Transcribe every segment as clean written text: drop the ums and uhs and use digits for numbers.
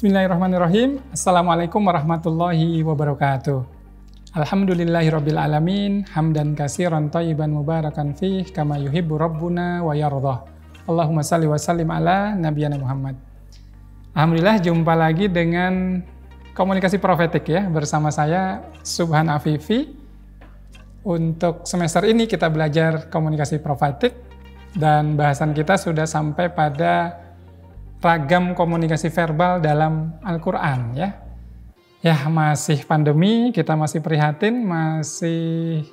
Bismillahirrahmanirrahim. Assalamualaikum warahmatullahi wabarakatuh. Alhamdulillahirabbil alamin, hamdan katsiran thayyiban mubarakan fih kama yuhibbu rabbuna wa yardha. Allahumma shalli wa sallim ala nabiyyina Muhammad. Alhamdulillah jumpa lagi dengan komunikasi profetik ya bersama saya Subhan Afifi. Untuk semester ini kita belajar komunikasi profetik dan bahasan kita sudah sampai pada ragam komunikasi verbal dalam Al-Quran ya. Ya masih pandemi, kita masih prihatin, masih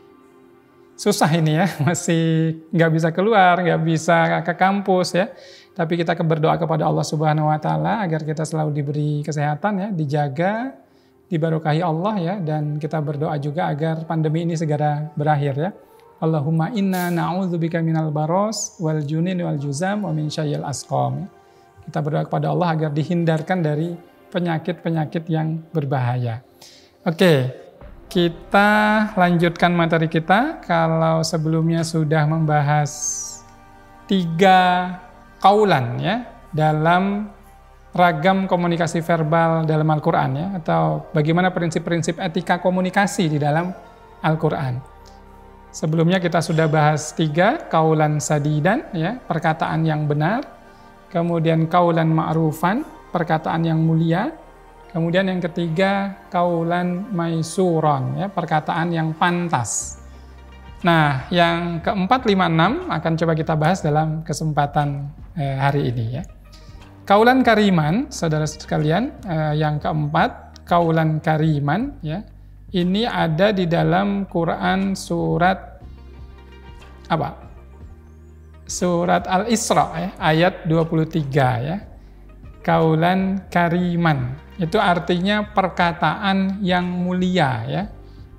susah ini ya, masih nggak bisa keluar, nggak bisa ke kampus ya. Tapi kita berdoa kepada Allah Subhanahu Wa Taala agar kita selalu diberi kesehatan ya, dijaga, diberkahi Allah ya, dan kita berdoa juga agar pandemi ini segera berakhir ya. Allahumma inna na'udzubika minal baros wal junin wal juzam wa min syarril asqam. Kita berdoa kepada Allah agar dihindarkan dari penyakit-penyakit yang berbahaya. Oke, kita lanjutkan materi kita. Kalau sebelumnya sudah membahas 3 kaulan ya dalam ragam komunikasi verbal dalam Al-Quran ya, atau bagaimana prinsip-prinsip etika komunikasi di dalam Al-Quran. Sebelumnya kita sudah bahas 3 kaulan sadidan ya, perkataan yang benar. Kemudian kaulan ma'rufan, perkataan yang mulia. Kemudian yang ketiga, kaulan maisuron, ya, perkataan yang pantas. Nah, yang keempat, 5, 6 akan coba kita bahas dalam kesempatan hari ini. Ya. Kaulan kariman, saudara sekalian, yang keempat, kaulan kariman, ya, ini ada di dalam Quran surat apa? Surat Al-Isra ya, ayat 23 ya. Kaulan kariman. Itu artinya perkataan yang mulia ya.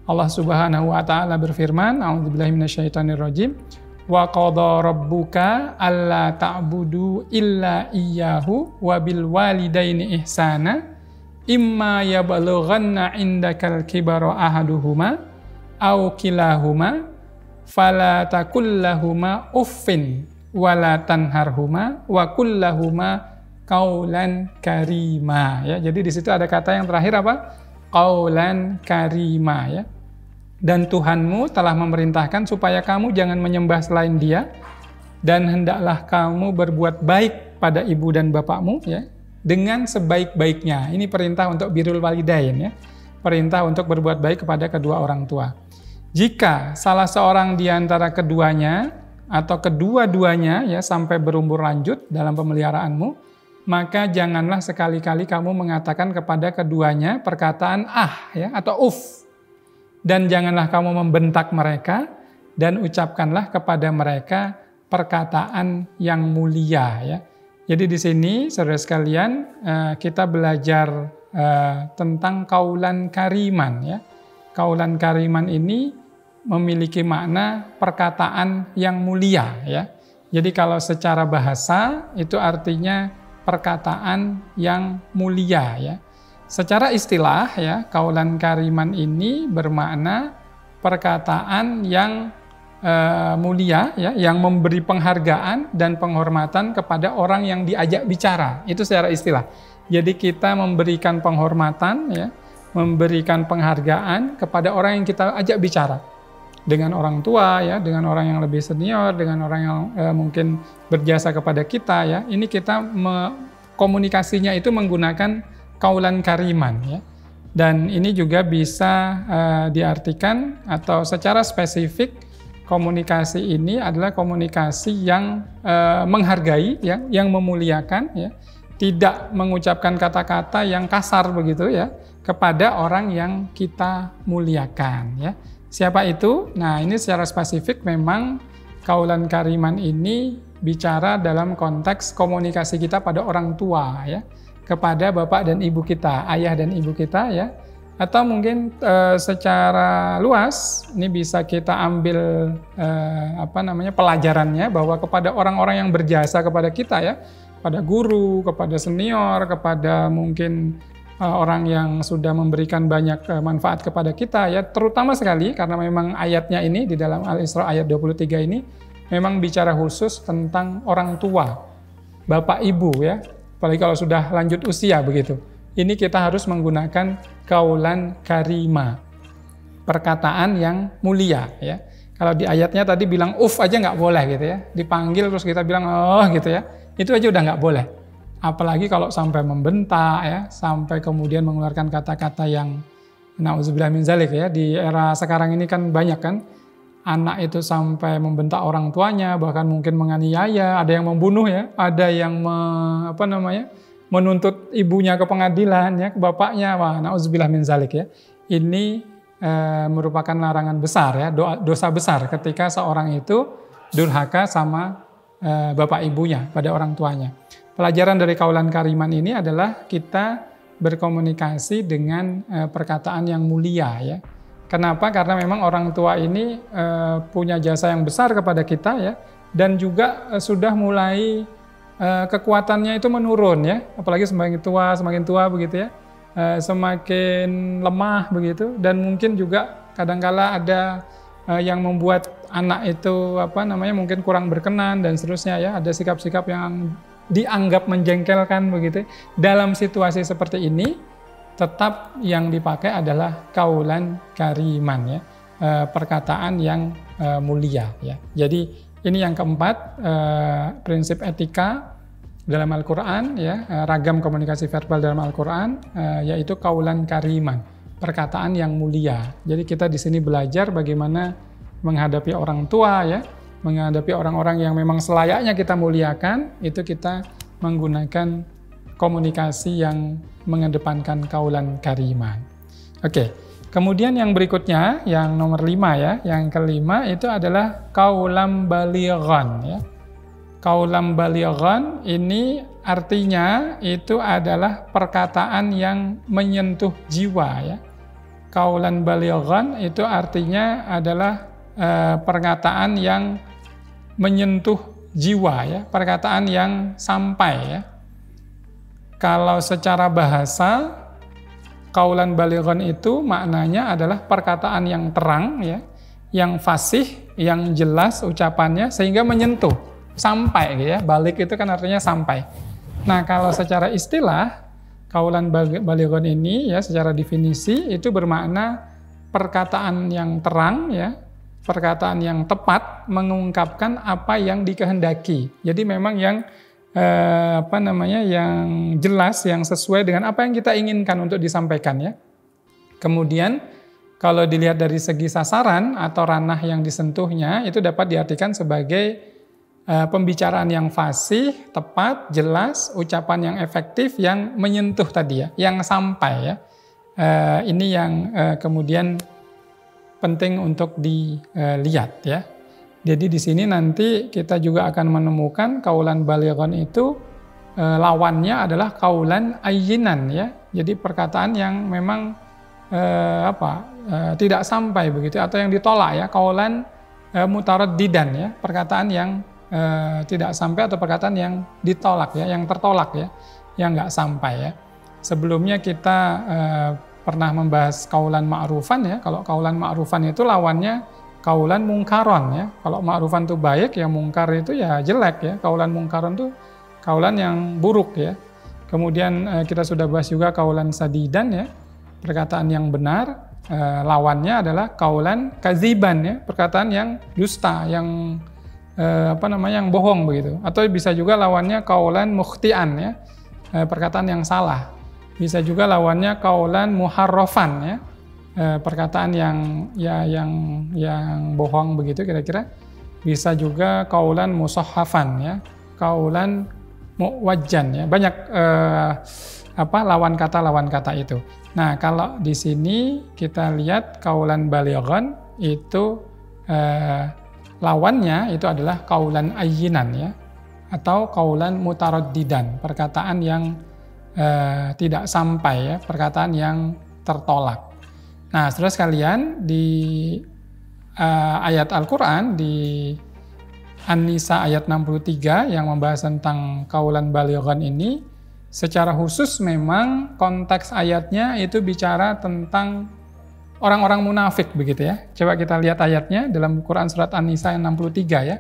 Allah Subhanahu wa taala berfirman, a'udzubillahi minasyaitonirrajim, wa qadha rabbuka alla ta'budu illa iyyahu wa bil walidaini ihsana imma yablughanna indakal kibara ahaduhuma aw kilahuma fala takullahuma uffin wala tanharhuma wa kullahuma qaulan karima ya. Jadi di situ ada kata yang terakhir apa? Qaulan karima ya. Dan Tuhanmu telah memerintahkan supaya kamu jangan menyembah selain Dia dan hendaklah kamu berbuat baik pada ibu dan bapakmu ya dengan sebaik-baiknya. Ini perintah untuk birrul walidain ya. Perintah untuk berbuat baik kepada kedua orang tua. Jika salah seorang di antara keduanya atau kedua-duanya ya sampai berumur lanjut dalam pemeliharaanmu, maka janganlah sekali-kali kamu mengatakan kepada keduanya perkataan ya atau dan janganlah kamu membentak mereka dan ucapkanlah kepada mereka perkataan yang mulia ya. Jadi di sini saudara sekalian kita belajar tentang kaulan kariman ya. Kaulan kariman ini memiliki makna perkataan yang mulia ya. Jadi kalau secara bahasa itu artinya perkataan yang mulia ya. Secara istilah ya, kaulan kariman ini bermakna perkataan yang mulia ya, yang memberi penghargaan dan penghormatan kepada orang yang diajak bicara. Itu secara istilah. Jadi kita memberikan penghormatan ya, memberikan penghargaan kepada orang yang kita ajak bicara. Dengan orang tua ya, dengan orang yang lebih senior, dengan orang yang mungkin berjasa kepada kita ya. Ini kita komunikasinya itu menggunakan kaulan kariman ya. Dan ini juga bisa diartikan atau secara spesifik komunikasi ini adalah komunikasi yang menghargai ya, yang memuliakan ya. Tidak mengucapkan kata-kata yang kasar begitu ya kepada orang yang kita muliakan ya. Siapa itu? Nah, ini secara spesifik memang kaulan kariman ini bicara dalam konteks komunikasi kita pada orang tua ya, kepada bapak dan ibu kita, ayah dan ibu kita ya. Atau mungkin secara luas ini bisa kita ambil pelajarannya bahwa kepada orang-orang yang berjasa kepada kita ya, pada guru, kepada senior, kepada mungkin orang yang sudah memberikan banyak manfaat kepada kita ya, terutama sekali karena memang ayatnya ini di dalam Al-Isra ayat 23 ini memang bicara khusus tentang orang tua, bapak ibu ya, apalagi kalau sudah lanjut usia begitu. ini kita harus menggunakan kaulan karima, perkataan yang mulia ya. Kalau di ayatnya tadi bilang aja nggak boleh gitu ya, dipanggil terus kita bilang oh gitu ya, itu aja udah nggak boleh. Apalagi kalau sampai membentak ya, sampai kemudian mengeluarkan kata-kata yang na'udzubillah min zalik ya. Di era sekarang ini kan banyak kan anak itu sampai membentak orang tuanya, bahkan mungkin menganiaya, ada yang membunuh ya, ada yang menuntut ibunya ke pengadilan ya, ke bapaknya. Wah, na'udzubillah min zalik ya. Ini merupakan larangan besar ya, dosa besar ketika seorang itu durhaka sama bapak ibunya pada orang tuanya. Pelajaran dari kaulan kariman ini adalah kita berkomunikasi dengan perkataan yang mulia ya. Kenapa? Karena memang orang tua ini punya jasa yang besar kepada kita ya, dan juga sudah mulai kekuatannya itu menurun ya, apalagi semakin tua begitu ya. Semakin lemah begitu, dan mungkin juga kadangkala ada yang membuat anak itu mungkin kurang berkenan dan seterusnya ya, ada sikap-sikap yang dianggap menjengkelkan begitu. Dalam situasi seperti ini tetap yang dipakai adalah kaulan kariman ya, perkataan yang mulia ya. Jadi ini yang keempat, prinsip etika dalam Al-Quran ya, ragam komunikasi verbal dalam Al-Quran, yaitu kaulan kariman, perkataan yang mulia. Jadi kita di sini belajar bagaimana menghadapi orang tua ya, menghadapi orang-orang yang memang selayaknya kita muliakan, itu kita menggunakan komunikasi yang mengedepankan kaulan kariman. Oke, kemudian yang berikutnya, yang nomor 5 ya, yang kelima itu adalah kaulam balighan ya. Kaulam balighan ini artinya itu adalah perkataan yang menyentuh jiwa ya. Kaulan balighan itu artinya adalah perkataan yang menyentuh jiwa ya, perkataan yang sampai ya. Kalau secara bahasa, kaulan balighan itu maknanya adalah perkataan yang terang ya, yang fasih, yang jelas ucapannya sehingga menyentuh. Sampai gitu ya, balik itu kan artinya sampai. Nah kalau secara istilah, kaulan balighan ini ya secara definisi itu bermakna perkataan yang terang ya, perkataan yang tepat mengungkapkan apa yang dikehendaki. Jadi memang yang yang jelas, yang sesuai dengan apa yang kita inginkan untuk disampaikan ya. Kemudian kalau dilihat dari segi sasaran atau ranah yang disentuhnya, itu dapat diartikan sebagai pembicaraan yang fasih, tepat, jelas, ucapan yang efektif, yang menyentuh tadi ya, yang sampai ya. Ini yang kemudian penting untuk dilihat ya. Jadi di sini nanti kita juga akan menemukan kaulan balighan itu lawannya adalah kaulan ayyinan ya. Jadi perkataan yang memang tidak sampai begitu atau yang ditolak ya, kaulan mutaraddidan ya, perkataan yang tidak sampai atau perkataan yang ditolak ya, yang tertolak ya, yang nggak sampai ya. Sebelumnya kita pernah membahas kaulan ma'rufan ya. Kalau kaulan ma'rufan itu lawannya kaulan mungkaron ya. Kalau ma'rufan itu baik ya, mungkar itu ya jelek ya. Kaulan mungkaron itu kaulan yang buruk ya. Kemudian kita sudah bahas juga kaulan sadidan ya, perkataan yang benar. Lawannya adalah kaulan kaziban ya, perkataan yang dusta, yang yang bohong begitu. Atau bisa juga lawannya kaulan mukhtian ya, perkataan yang salah. Bisa juga lawannya kaulan muharrafan ya, perkataan yang bohong begitu kira-kira. Bisa juga kaulan musahhafan ya, kaulan muwajjan ya. Banyak lawan kata itu. Nah, kalau di sini kita lihat kaulan balighan itu lawannya itu adalah kaulan ayyinan ya, atau kaulan mutaraddidan, perkataan yang tidak sampai ya, perkataan yang tertolak. Nah, saudara sekalian, di ayat Al-Quran di An-Nisa ayat 63 yang membahas tentang kaulan balighan ini, secara khusus memang konteks ayatnya itu bicara tentang orang-orang munafik begitu ya. Coba kita lihat ayatnya dalam Quran surat An-Nisa yang 63 ya.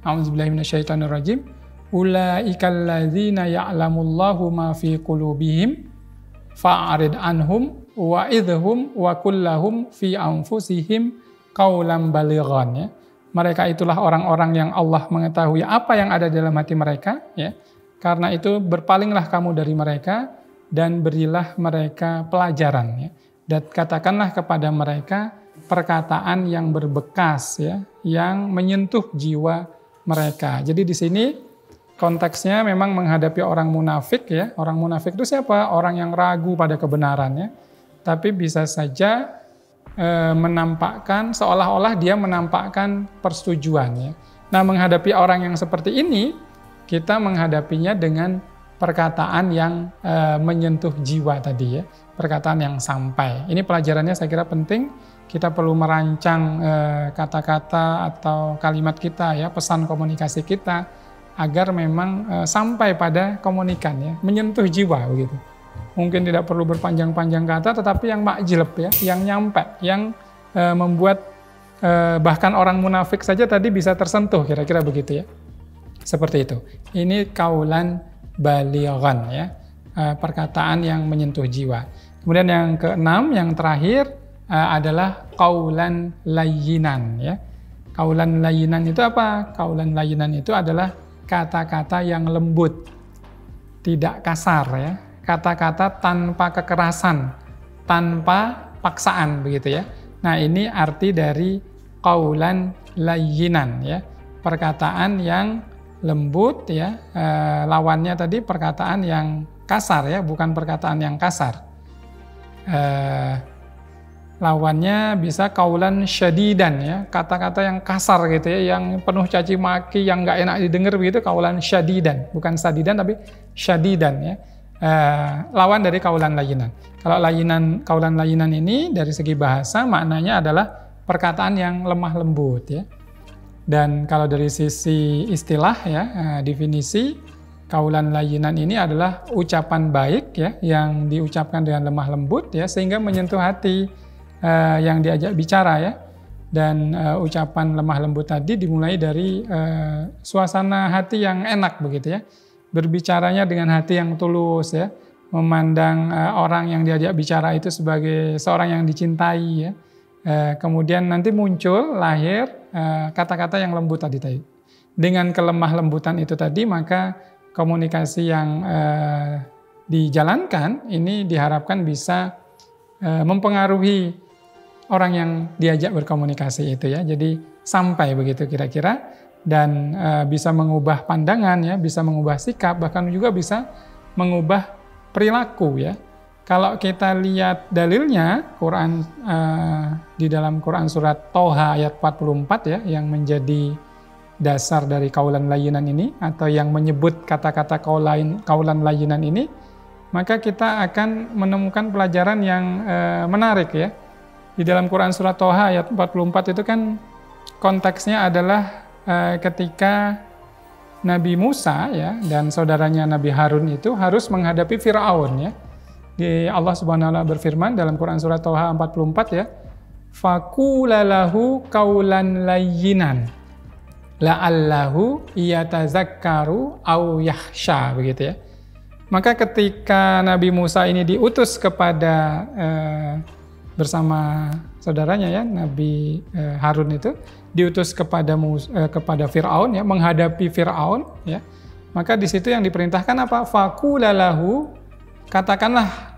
A'udzubillahi minasyaitonirrajim. Ulaikal ladzina ya'lamullahu ma fi qulubihim fa'arid anhum wa idhum wa kullahum fi anfusihim qaulan balighan ya. Mereka itulah orang-orang yang Allah mengetahui apa yang ada dalam hati mereka ya. Karena itu berpalinglah kamu dari mereka dan berilah mereka pelajaran ya. Dan katakanlah kepada mereka perkataan yang berbekas ya, yang menyentuh jiwa mereka. Jadi di sini konteksnya memang menghadapi orang munafik ya. Orang munafik itu siapa? Orang yang ragu pada kebenarannya. Tapi bisa saja menampakkan seolah-olah dia menampakkan persetujuan ya. Nah, menghadapi orang yang seperti ini, kita menghadapinya dengan perkataan yang menyentuh jiwa tadi ya. Perkataan yang sampai. Ini pelajarannya saya kira penting. Kita perlu merancang kata-kata atau kalimat kita ya, pesan komunikasi kita agar memang sampai pada komunikan ya, menyentuh jiwa begitu. Mungkin tidak perlu berpanjang-panjang kata, tetapi yang makjleb ya, yang nyampe, yang membuat bahkan orang munafik saja tadi bisa tersentuh, kira-kira begitu ya. Seperti itu. Ini kaulan balighan ya, perkataan yang menyentuh jiwa. Kemudian yang keenam, yang terakhir adalah kaulan layyinan ya. Kaulan layyinan itu apa? Kaulan layyinan itu adalah kata-kata yang lembut, tidak kasar ya. Kata-kata tanpa kekerasan, tanpa paksaan begitu ya. Nah, ini arti dari kaulan layyinan ya. Perkataan yang lembut ya. Lawannya tadi perkataan yang kasar ya, bukan perkataan yang kasar. Lawannya bisa kaulan syadidan ya, kata-kata yang kasar gitu ya, yang penuh caci maki, yang nggak enak didengar begitu, kaulan syadidan, bukan sadidan tapi syadidan ya. Lawan dari kaulan layyinan. Kalau kaulan layyinan ini dari segi bahasa maknanya adalah perkataan yang lemah lembut ya. Dan kalau dari sisi istilah ya, definisi kaulan layyinan ini adalah ucapan baik ya, yang diucapkan dengan lemah lembut ya, sehingga menyentuh hati yang diajak bicara ya. Dan ucapan lemah lembut tadi dimulai dari suasana hati yang enak begitu ya. Berbicaranya dengan hati yang tulus ya, memandang orang yang diajak bicara itu sebagai seorang yang dicintai ya. Kemudian nanti muncul lahir kata-kata yang lembut tadi. Dengan kelemah lembutan itu tadi, maka komunikasi yang dijalankan ini diharapkan bisa mempengaruhi orang yang diajak berkomunikasi itu ya. Jadi sampai begitu kira-kira, dan bisa mengubah pandangan ya, bisa mengubah sikap, bahkan juga bisa mengubah perilaku ya. Kalau kita lihat dalilnya, Quran di dalam Quran surat Toha ayat 44 ya, yang menjadi dasar dari kaulan layyinan ini, atau yang menyebut kata-kata kaulan layyinan ini, maka kita akan menemukan pelajaran yang menarik ya. Di dalam Quran surat Toha ayat 44 itu kan konteksnya adalah ketika Nabi Musa ya dan saudaranya Nabi Harun itu harus menghadapi Fir'aun ya. Allah Subhanahu wa taala berfirman dalam Quran surat Toha 44 ya, faqulalahu qaulan layyinan la'allahu yatazakkaru au yakhsha begitu ya. Maka ketika Nabi Musa ini diutus kepada bersama saudaranya ya, Nabi Harun itu diutus kepada Fir'aun ya, menghadapi Fir'aun ya. Maka di situ yang diperintahkan apa? Faqulalahu, katakanlah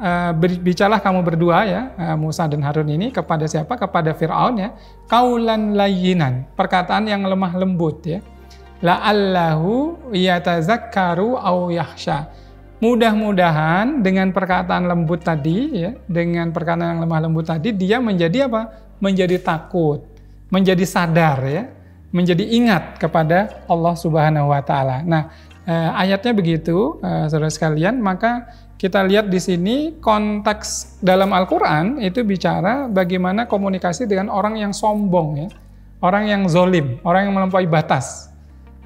bicaralah kamu berdua ya, Musa dan Harun ini kepada siapa? Kepada Fir'aun ya. Qaulan layyinan, perkataan yang lemah lembut ya. La'allahu yatazakkaru au yakhsha. Mudah-mudahan dengan perkataan lembut tadi ya, dengan perkataan yang lemah lembut tadi, dia menjadi apa? Menjadi takut, menjadi sadar ya, menjadi ingat kepada Allah Subhanahu wa taala. Nah, ayatnya begitu, saudara sekalian, maka kita lihat di sini konteks dalam Al-Qur'an itu bicara bagaimana komunikasi dengan orang yang sombong ya, orang yang zolim, orang yang melampaui batas.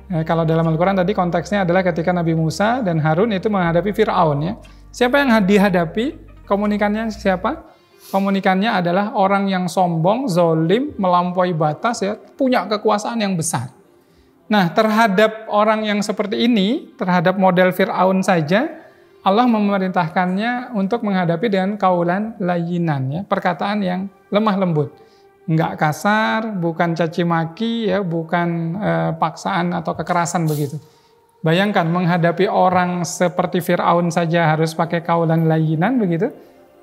Kalau dalam Al-Quran tadi konteksnya adalah ketika Nabi Musa dan Harun itu menghadapi Fir'aun ya. Siapa yang dihadapi? Komunikannya siapa? Komunikannya adalah orang yang sombong, zolim, melampaui batas ya, punya kekuasaan yang besar. Nah, terhadap orang yang seperti ini, terhadap model Fir'aun saja, Allah memerintahkannya untuk menghadapi dengan kaulan layyinan, ya, perkataan yang lemah lembut. Enggak kasar, bukan caci maki, ya, bukan paksaan atau kekerasan begitu. Bayangkan menghadapi orang seperti Fir'aun saja harus pakai kaulan layyinan begitu.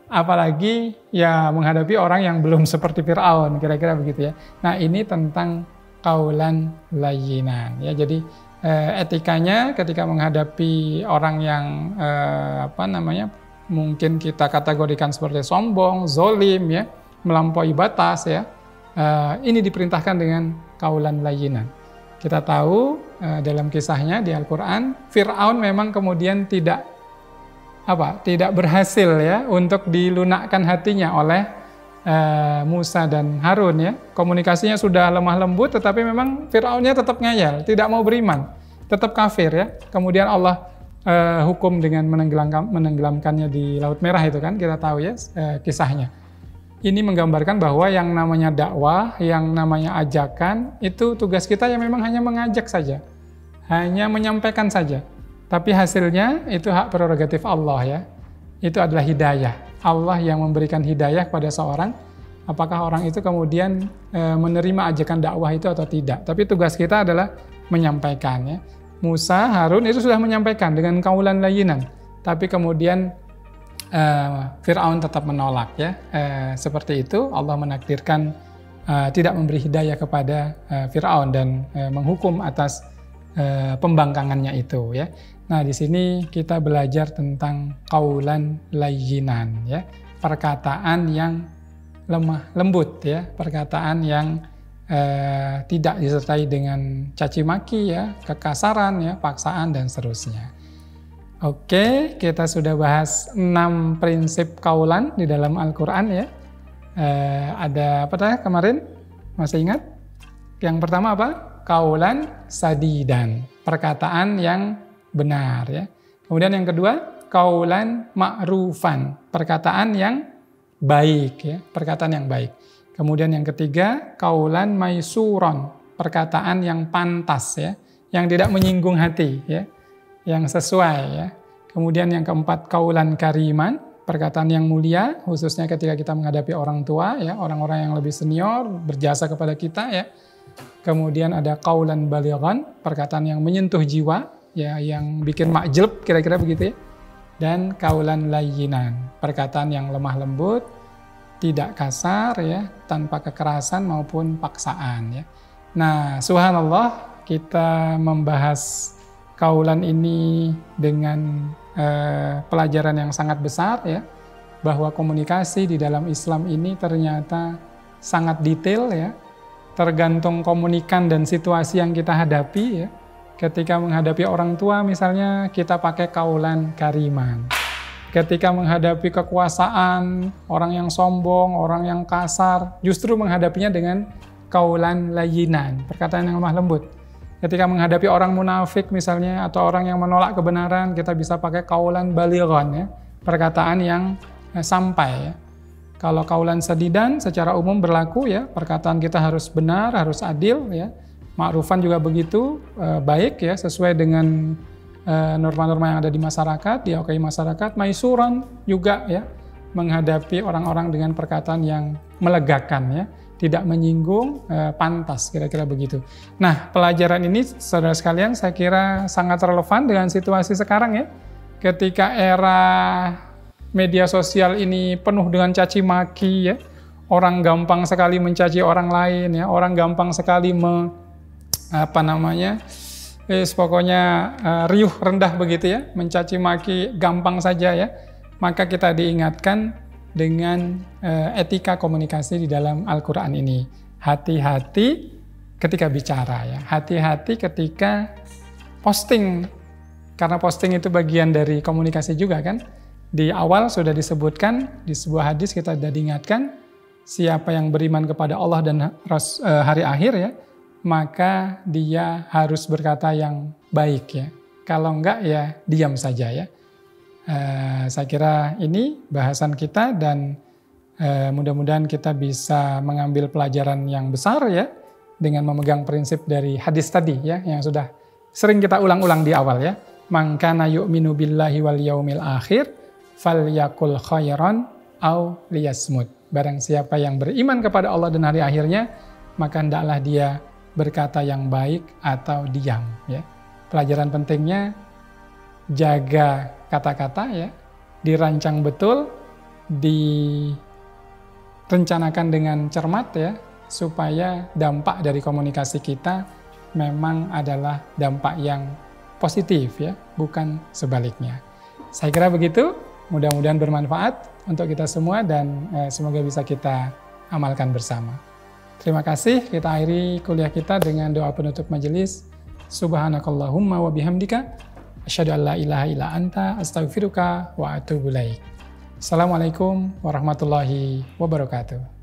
Apalagi ya menghadapi orang yang belum seperti Fir'aun, kira-kira begitu ya. Nah, ini tentang kaulan layyinan, ya. Jadi etikanya ketika menghadapi orang yang mungkin kita kategorikan seperti sombong, zolim, ya, melampaui batas, ya, ini diperintahkan dengan kaulan layyinan. Kita tahu dalam kisahnya di Al-Quran, Fir'aun memang kemudian tidak berhasil, ya, untuk dilunakkan hatinya oleh Musa dan Harun, ya. Komunikasinya sudah lemah lembut, tetapi memang Fir'aunnya tetap ngeyel, tidak mau beriman, tetap kafir, ya. Kemudian Allah hukum dengan menenggelamkannya di Laut Merah itu kan, kita tahu, ya, kisahnya. Ini menggambarkan bahwa yang namanya dakwah, yang namanya ajakan, itu tugas kita yang memang hanya mengajak saja, hanya menyampaikan saja. Tapi hasilnya itu hak prerogatif Allah, ya. Itu adalah hidayah. Allah yang memberikan hidayah kepada seorang, apakah orang itu kemudian menerima ajakan dakwah itu atau tidak. Tapi tugas kita adalah menyampaikan, ya. Musa, Harun itu sudah menyampaikan dengan kaulan layyinan, tapi kemudian Fir'aun tetap menolak, ya. Seperti itu Allah menakdirkan tidak memberi hidayah kepada Fir'aun dan menghukum atas pembangkangannya itu, ya. Nah, di sini kita belajar tentang kaulan layyinan, ya, perkataan yang lemah lembut, ya, perkataan yang tidak disertai dengan caci maki, ya, kekasaran, ya, paksaan dan seterusnya. Oke, kita sudah bahas 6 prinsip kaulan di dalam Al-Quran, ya. Ada apa tadi kemarin? Masih ingat? Yang pertama apa? Kaulan sadidan, perkataan yang benar, ya. Kemudian yang kedua, kaulan ma'rufan, perkataan yang baik, ya, perkataan yang baik. Kemudian yang ketiga, kaulan maisuron, perkataan yang pantas, ya, yang tidak menyinggung hati, ya, yang sesuai, ya. Kemudian yang keempat, kaulan kariman, perkataan yang mulia, khususnya ketika kita menghadapi orang tua, ya, orang-orang yang lebih senior berjasa kepada kita, ya. Kemudian ada kaulan balighan, perkataan yang menyentuh jiwa, ya, yang bikin makjleb, kira-kira begitu, ya. Dan kaulan layyinan, perkataan yang lemah lembut, tidak kasar, ya, tanpa kekerasan maupun paksaan, ya. Nah, subhanallah, kita membahas kaulan ini dengan pelajaran yang sangat besar, ya, bahwa komunikasi di dalam Islam ini ternyata sangat detail, ya, tergantung komunikan dan situasi yang kita hadapi, ya. Ketika menghadapi orang tua misalnya kita pakai kaulan kariman. Ketika menghadapi kekuasaan, orang yang sombong, orang yang kasar, justru menghadapinya dengan kaulan layyinan, perkataan yang lemah lembut. Ketika menghadapi orang munafik misalnya atau orang yang menolak kebenaran, kita bisa pakai kaulan balighan, ya, perkataan yang sampai, ya. Kalau kaulan sadidan secara umum berlaku, ya, perkataan kita harus benar, harus adil, ya. Ma'rufan juga begitu, baik, ya, sesuai dengan norma-norma yang ada di masyarakat, diakuai masyarakat. Maisuran juga, ya, menghadapi orang-orang dengan perkataan yang melegakan, ya, tidak menyinggung, pantas, kira-kira begitu. Nah, pelajaran ini, saudara sekalian, saya kira sangat relevan dengan situasi sekarang, ya. Ketika era media sosial ini penuh dengan caci maki, ya, orang gampang sekali mencaci orang lain, ya, orang gampang sekali pokoknya riuh rendah begitu, ya, mencaci maki gampang saja, ya. Maka kita diingatkan dengan etika komunikasi di dalam Al-Quran ini. Hati-hati ketika bicara, ya. Hati-hati ketika posting, karena posting itu bagian dari komunikasi juga kan. Di awal sudah disebutkan, di sebuah hadis kita sudah diingatkan, siapa yang beriman kepada Allah dan hari akhir, ya, maka dia harus berkata yang baik, ya. Kalau enggak, ya diam saja, ya. Saya kira ini bahasan kita dan mudah-mudahan kita bisa mengambil pelajaran yang besar, ya, dengan memegang prinsip dari hadis tadi, ya, yang sudah sering kita ulang-ulang di awal, ya. man kana yu'minu billahi wal yaumil akhir falyakul khairan au liyasmut. Barang siapa yang beriman kepada Allah dan hari akhirnya, maka hendaklah dia berkata yang baik atau diam, ya. Pelajaran pentingnya, jaga kata-kata, ya, dirancang betul, direncanakan dengan cermat, ya, supaya dampak dari komunikasi kita memang adalah dampak yang positif, ya, bukan sebaliknya. Saya kira begitu, mudah-mudahan bermanfaat untuk kita semua dan semoga bisa kita amalkan bersama. Terima kasih, kita akhiri kuliah kita dengan doa penutup majelis. Subhanakallahumma wa bihamdika asyhadu an la ilaha illa anta astaghfiruka wa atubu ilaik. Assalamualaikum warahmatullahi wabarakatuh.